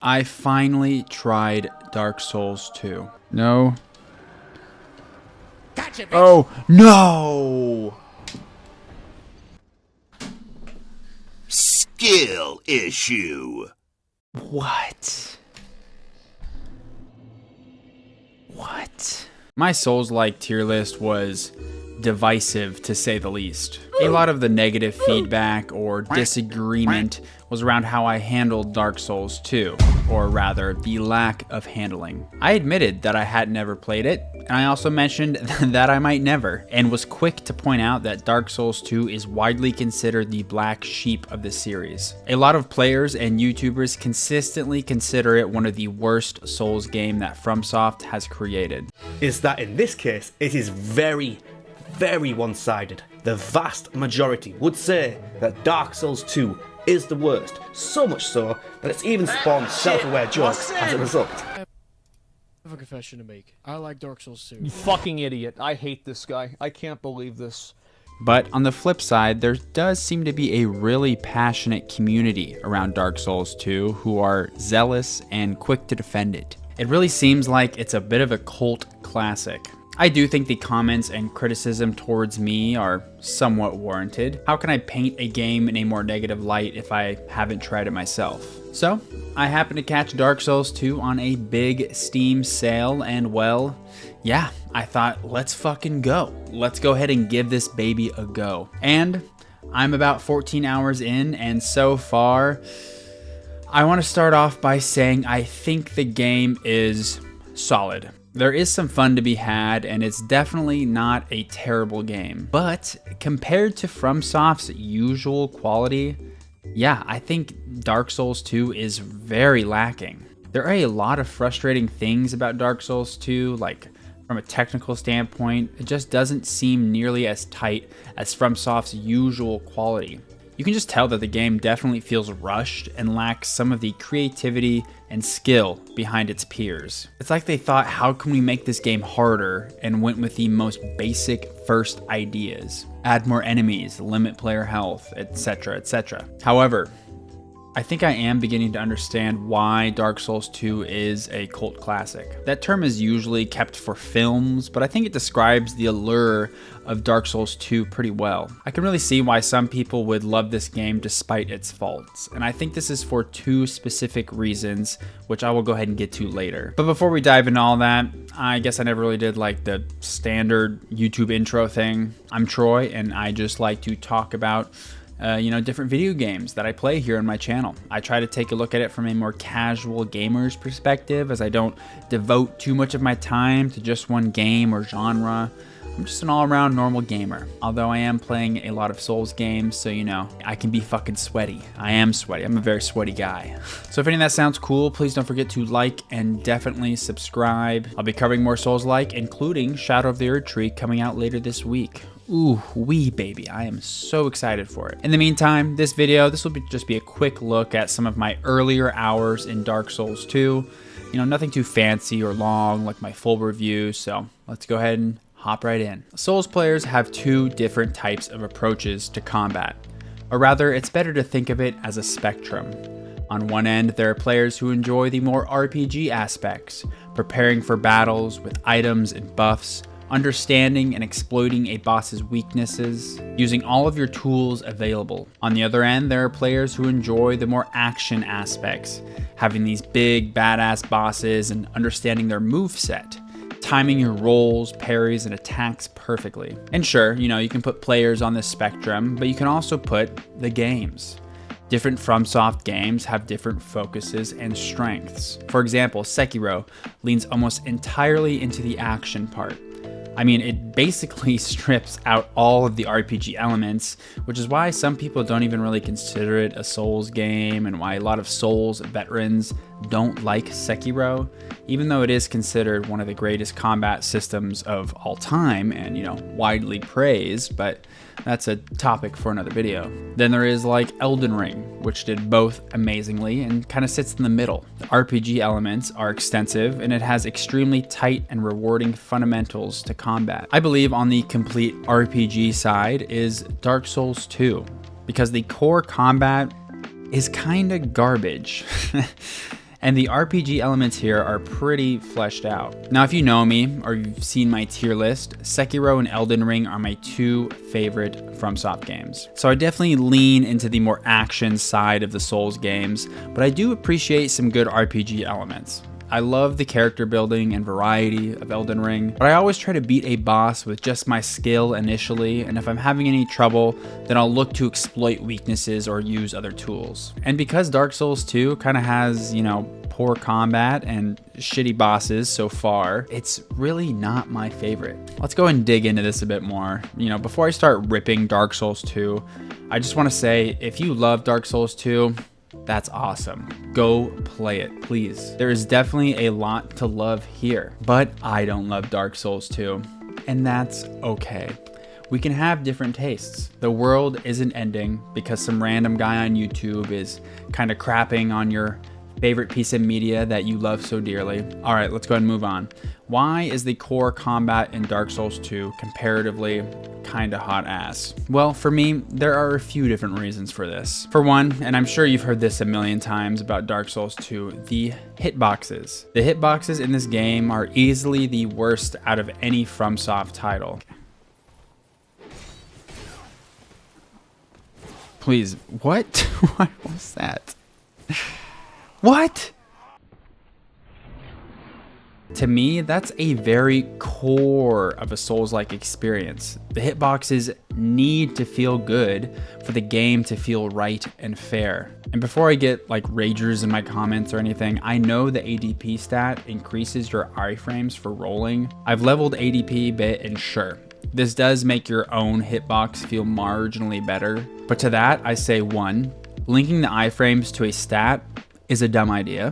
I finally tried Dark Souls 2. No. Gotcha, bitch. Oh, no! Skill issue. What? My Souls-like tier list was divisive, to say the least. A lot of the negative feedback or disagreement was around how I handled Dark Souls 2, or rather, the lack of handling. I admitted that I had never played it, and I also mentioned that I might never, and was quick to point out that Dark Souls 2 is widely considered the black sheep of the series. A lot of players and YouTubers consistently consider it one of the worst Souls game that Fromsoft has created. Is that in this case, it is very one-sided. The vast majority would say that Dark Souls 2 is the worst, so much so that it's even spawned self-aware jokes as a result. I have a confession to make. I like Dark Souls 2. You fucking idiot. I hate this guy. I can't believe this. But on the flip side, there does seem to be a really passionate community around Dark Souls 2 who are zealous and quick to defend it. It really seems like it's a bit of a cult classic. I do think the comments and criticism towards me are somewhat warranted. How can I paint a game in a more negative light if I haven't tried it myself? So, I happened to catch Dark Souls 2 on a big Steam sale, and well, yeah, I thought, let's fucking go. Let's go ahead and give this baby a go. And I'm about 14 hours in, and so far, I want to start off by saying I think the game is solid. There is some fun to be had, and it's definitely not a terrible game. But compared to FromSoft's usual quality, yeah, I think Dark Souls 2 is very lacking. There are a lot of frustrating things about Dark Souls 2, like from a technical standpoint, it just doesn't seem nearly as tight as FromSoft's usual quality. You can just tell that the game definitely feels rushed and lacks some of the creativity and skill behind its peers. It's like they thought, how can we make this game harder, and went with the most basic first ideas. Add more enemies, limit player health, etc, etc. However, I think I am beginning to understand why Dark Souls 2 is a cult classic. That term is usually kept for films, but I think it describes the allure of Dark Souls 2 pretty well. I can really see why some people would love this game despite its faults, and I think this is for two specific reasons, which I will go ahead and get to later. But before we dive into all that, I guess I never really did like the standard YouTube intro thing. I'm Troy, and I just like to talk about different video games that I play here on my channel. I try to take a look at it from a more casual gamer's perspective, as I don't devote too much of my time to just one game or genre. I'm just an all-around normal gamer, although I am playing a lot of Souls games, so I can be fucking sweaty. I am sweaty. I'm a very sweaty guy. So if any of that sounds cool, please don't forget to like and definitely subscribe. I'll be covering more Souls-like, including Shadow of the Erdtree coming out later this week. Ooh, wee baby, I am so excited for it. In the meantime, this will just be a quick look at some of my earlier hours in Dark Souls 2. Nothing too fancy or long like my full review, so let's go ahead and hop right in. Souls players have two different types of approaches to combat, or rather, it's better to think of it as a spectrum. On one end, there are players who enjoy the more RPG aspects, preparing for battles with items and buffs, understanding and exploiting a boss's weaknesses, using all of your tools available. On the other end, there are players who enjoy the more action aspects, having these big badass bosses and understanding their moveset, timing your rolls, parries, and attacks perfectly. And sure, you can put players on this spectrum, but you can also put the games. Different FromSoft games have different focuses and strengths. For example, Sekiro leans almost entirely into the action part. I mean, it basically strips out all of the RPG elements, which is why some people don't even really consider it a Souls game, and why a lot of Souls veterans don't like Sekiro, even though it is considered one of the greatest combat systems of all time and, widely praised, but that's a topic for another video. Then there is like Elden Ring, which did both amazingly and kind of sits in the middle. The RPG elements are extensive, and it has extremely tight and rewarding fundamentals to combat. I believe on the complete RPG side is Dark Souls 2, because the core combat is kind of garbage. and the RPG elements here are pretty fleshed out. Now, if you know me or you've seen my tier list, Sekiro and Elden Ring are my 2 favorite Fromsoft games. So I definitely lean into the more action side of the Souls games, but I do appreciate some good RPG elements. I love the character building and variety of Elden Ring, but I always try to beat a boss with just my skill initially, and if I'm having any trouble, then I'll look to exploit weaknesses or use other tools. And because Dark Souls 2 kind of has, poor combat and shitty bosses so far, it's really not my favorite. Let's go and dig into this a bit more. Before I start ripping Dark Souls 2, I just want to say, if you love Dark Souls 2, that's awesome. Go play it, please. There is definitely a lot to love here, but I don't love Dark Souls 2, and that's okay. We can have different tastes. The world isn't ending because some random guy on YouTube is kind of crapping on your favorite piece of media that you love so dearly. All right, let's go ahead and move on. Why is the core combat in Dark Souls 2 comparatively kinda hot ass? Well, for me, there are a few different reasons for this. For one, and I'm sure you've heard this a million times about Dark Souls 2, the hitboxes. The hitboxes in this game are easily the worst out of any FromSoft title. Please, what? What was that? What? To me, that's a very core of a Souls-like experience. The hitboxes need to feel good for the game to feel right and fair. And before I get ragers in my comments or anything, I know the ADP stat increases your iframes for rolling. I've leveled ADP a bit, and sure, this does make your own hitbox feel marginally better. But to that, I say 1, linking the iframes to a stat is a dumb idea.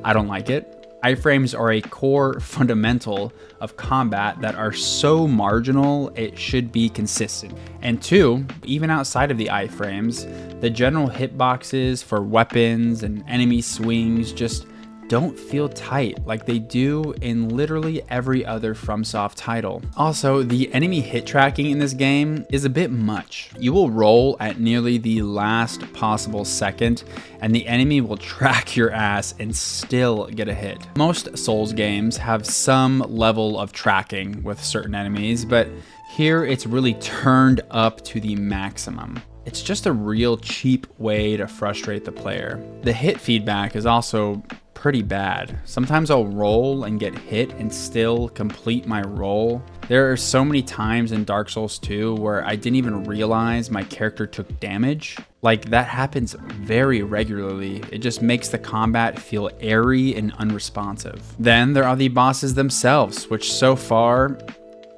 I don't like it. Iframes are a core fundamental of combat that are so marginal, it should be consistent. And 2, even outside of the iframes, the general hitboxes for weapons and enemy swings just don't feel tight like they do in literally every other FromSoft title. Also, the enemy hit tracking in this game is a bit much. You will roll at nearly the last possible second, and the enemy will track your ass and still get a hit. Most Souls games have some level of tracking with certain enemies, but here it's really turned up to the maximum. It's just a real cheap way to frustrate the player. The hit feedback is also pretty bad. Sometimes I'll roll and get hit and still complete my roll. There are so many times in Dark Souls 2 where I didn't even realize my character took damage. That happens very regularly. It just makes the combat feel airy and unresponsive. Then there are the bosses themselves, which so far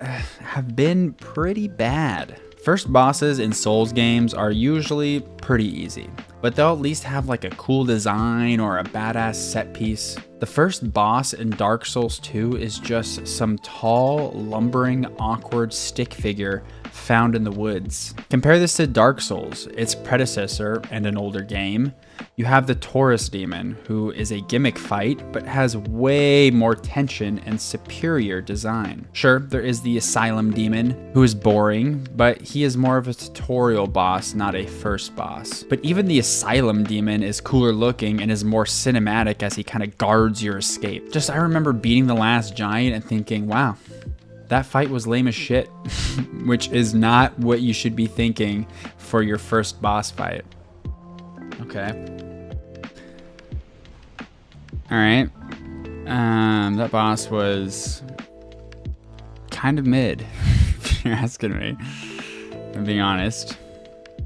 have been pretty bad. First bosses in Souls games are usually pretty easy, but they'll at least have a cool design or a badass set piece. The first boss in Dark Souls 2 is just some tall, lumbering, awkward stick figure found in the woods. Compare this to Dark Souls, its predecessor and an older game. You have the Taurus demon, who is a gimmick fight, but has way more tension and superior design. Sure, there is the Asylum demon, who is boring, but he is more of a tutorial boss, not a first boss. But even the Asylum demon is cooler looking and is more cinematic as he kind of guards your escape. I remember beating the last giant and thinking, wow, that fight was lame as shit, which is not what you should be thinking for your first boss fight. Okay. All right. That boss was kind of mid, if you're asking me, if I'm being honest.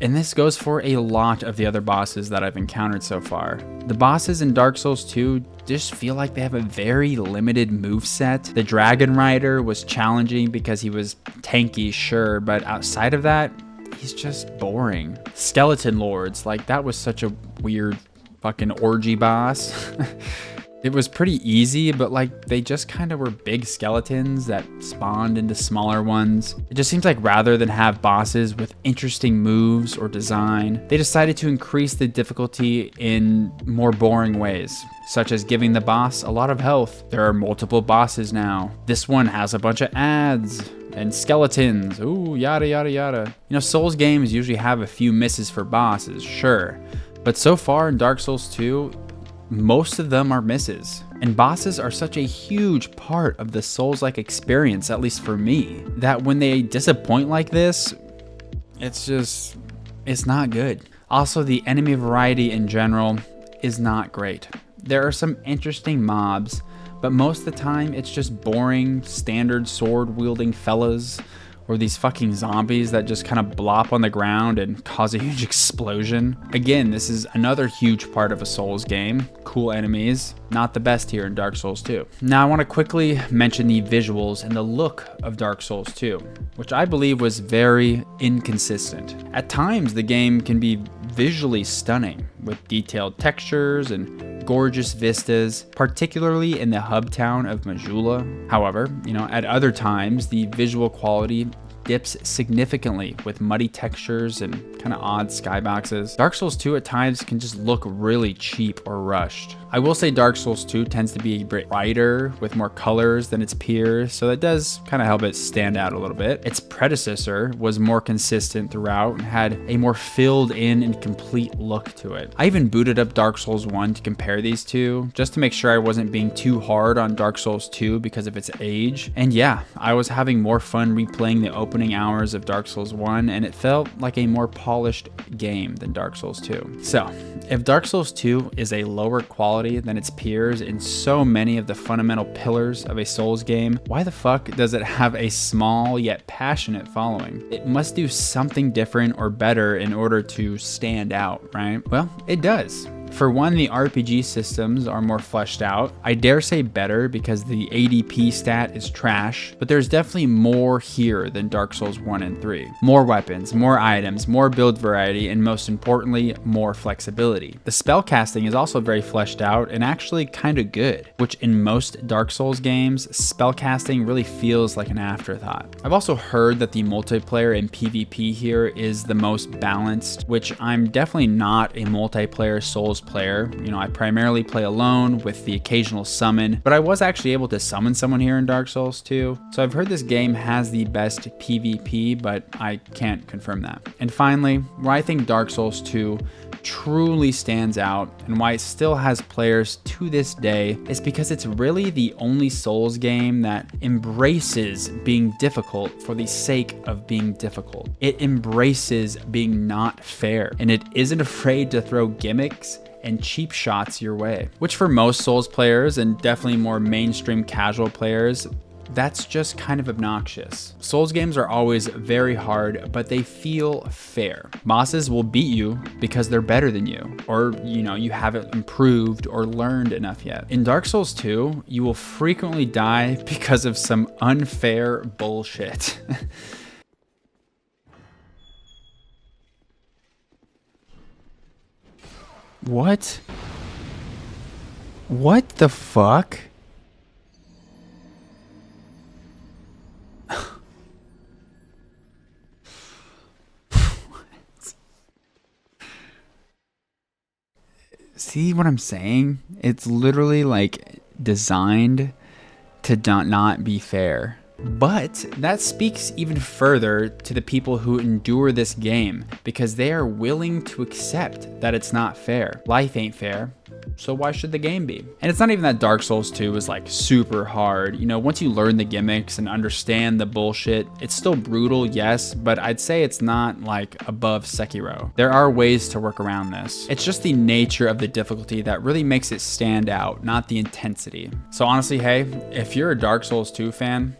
And this goes for a lot of the other bosses that I've encountered so far. The bosses in Dark Souls 2 just feel like they have a very limited moveset. The Dragon Rider was challenging because he was tanky, sure, but outside of that, he's just boring. Skeleton Lords, that was such a weird fucking orgy boss. It was pretty easy, but they just kind of were big skeletons that spawned into smaller ones. It just seems like rather than have bosses with interesting moves or design, they decided to increase the difficulty in more boring ways, such as giving the boss a lot of health. There are multiple bosses now. This one has a bunch of ads and skeletons, ooh, yada, yada, yada. Souls games usually have a few misses for bosses, sure, but so far in Dark Souls 2, most of them are misses. And bosses are such a huge part of the Souls-like experience, at least for me, that when they disappoint like this, it's not good. Also, the enemy variety in general is not great. There are some interesting mobs, but most of the time it's just boring, standard sword-wielding fellas, or these fucking zombies that just kind of blop on the ground and cause a huge explosion. Again, this is another huge part of a Souls game. Cool enemies, not the best here in Dark Souls 2. Now I want to quickly mention the visuals and the look of Dark Souls 2, which I believe was very inconsistent. At times, the game can be visually stunning with detailed textures and gorgeous vistas, particularly in the hub town of Majula. However, at other times, the visual quality dips significantly with muddy textures and kind of odd skyboxes. Dark Souls 2 at times can just look really cheap or rushed. I will say Dark Souls 2 tends to be a bit brighter with more colors than its peers, so that does kind of help it stand out a little bit. Its predecessor was more consistent throughout and had a more filled in and complete look to it. I even booted up Dark Souls 1 to compare these two, just to make sure I wasn't being too hard on Dark Souls 2 because of its age. And yeah, I was having more fun replaying the opening hours of Dark Souls 1, and it felt like a more polished game than Dark Souls 2. So, if Dark Souls 2 is a lower quality than its peers in so many of the fundamental pillars of a Souls game, why the fuck does it have a small yet passionate following? It must do something different or better in order to stand out, right? Well, it does. For one, the RPG systems are more fleshed out. I dare say better because the ADP stat is trash, but there's definitely more here than Dark Souls 1 and 3. More weapons, more items, more build variety, and most importantly, more flexibility. The spellcasting is also very fleshed out and actually kind of good, which in most Dark Souls games, spellcasting really feels like an afterthought. I've also heard that the multiplayer and PvP here is the most balanced, which I'm definitely not a multiplayer Souls player. I primarily play alone with the occasional summon, but I was actually able to summon someone here in Dark Souls 2. So I've heard this game has the best PvP, but I can't confirm that. And finally, where I think Dark Souls 2 truly stands out and why it still has players to this day is because it's really the only Souls game that embraces being difficult for the sake of being difficult. It embraces being not fair, and it isn't afraid to throw gimmicks and cheap shots your way, which for most Souls players and definitely more mainstream casual players, that's just kind of obnoxious. Souls games are always very hard, but they feel fair. Bosses will beat you because they're better than you, or you haven't improved or learned enough yet. In Dark Souls 2, you will frequently die because of some unfair bullshit. What? What the fuck? See what I'm saying? It's literally like designed to not be fair. But that speaks even further to the people who endure this game because they are willing to accept that it's not fair. Life ain't fair, so why should the game be? And it's not even that Dark Souls 2 is like super hard. Once you learn the gimmicks and understand the bullshit, it's still brutal, yes, but I'd say it's not like above Sekiro. There are ways to work around this. It's just the nature of the difficulty that really makes it stand out, not the intensity. So honestly, hey, if you're a Dark Souls 2 fan,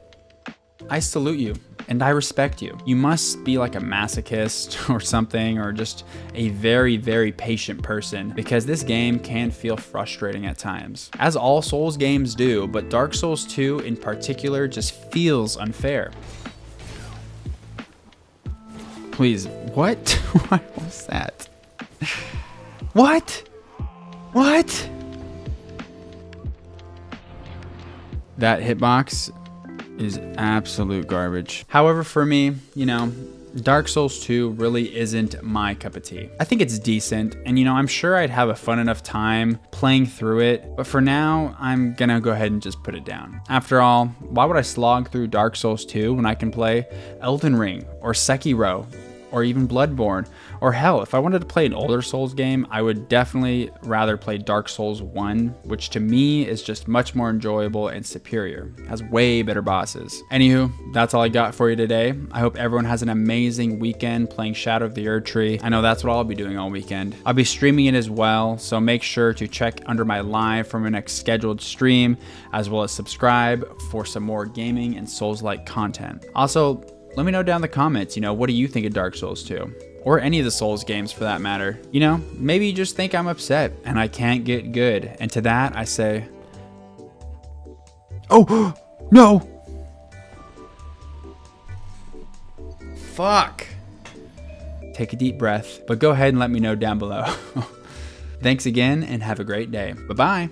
I salute you and I respect you. You must be like a masochist or something, or just a very, very patient person, because this game can feel frustrating at times, as all Souls games do, but Dark Souls 2 in particular just feels unfair. Please, what? What was that? What? What? That hitbox is absolute garbage. However, for me, Dark Souls 2 really isn't my cup of tea. I think it's decent, and I'm sure I'd have a fun enough time playing through it, but for now, I'm gonna go ahead and just put it down. After all, why would I slog through Dark Souls 2 when I can play Elden Ring or Sekiro or even Bloodborne. Or hell, if I wanted to play an older Souls game, I would definitely rather play Dark Souls 1, which to me is just much more enjoyable and superior. It has way better bosses. Anywho, that's all I got for you today. I hope everyone has an amazing weekend playing Shadow of the Erdtree. I know that's what I'll be doing all weekend. I'll be streaming it as well, so make sure to check under my live for my next scheduled stream, as well as subscribe for some more gaming and Souls-like content. Also, let me know down in the comments, what do you think of Dark Souls 2? Or any of the Souls games for that matter. Maybe you just think I'm upset and I can't get good. And to that, I say, oh, no. Fuck. Take a deep breath, but go ahead and let me know down below. Thanks again and have a great day. Bye-bye.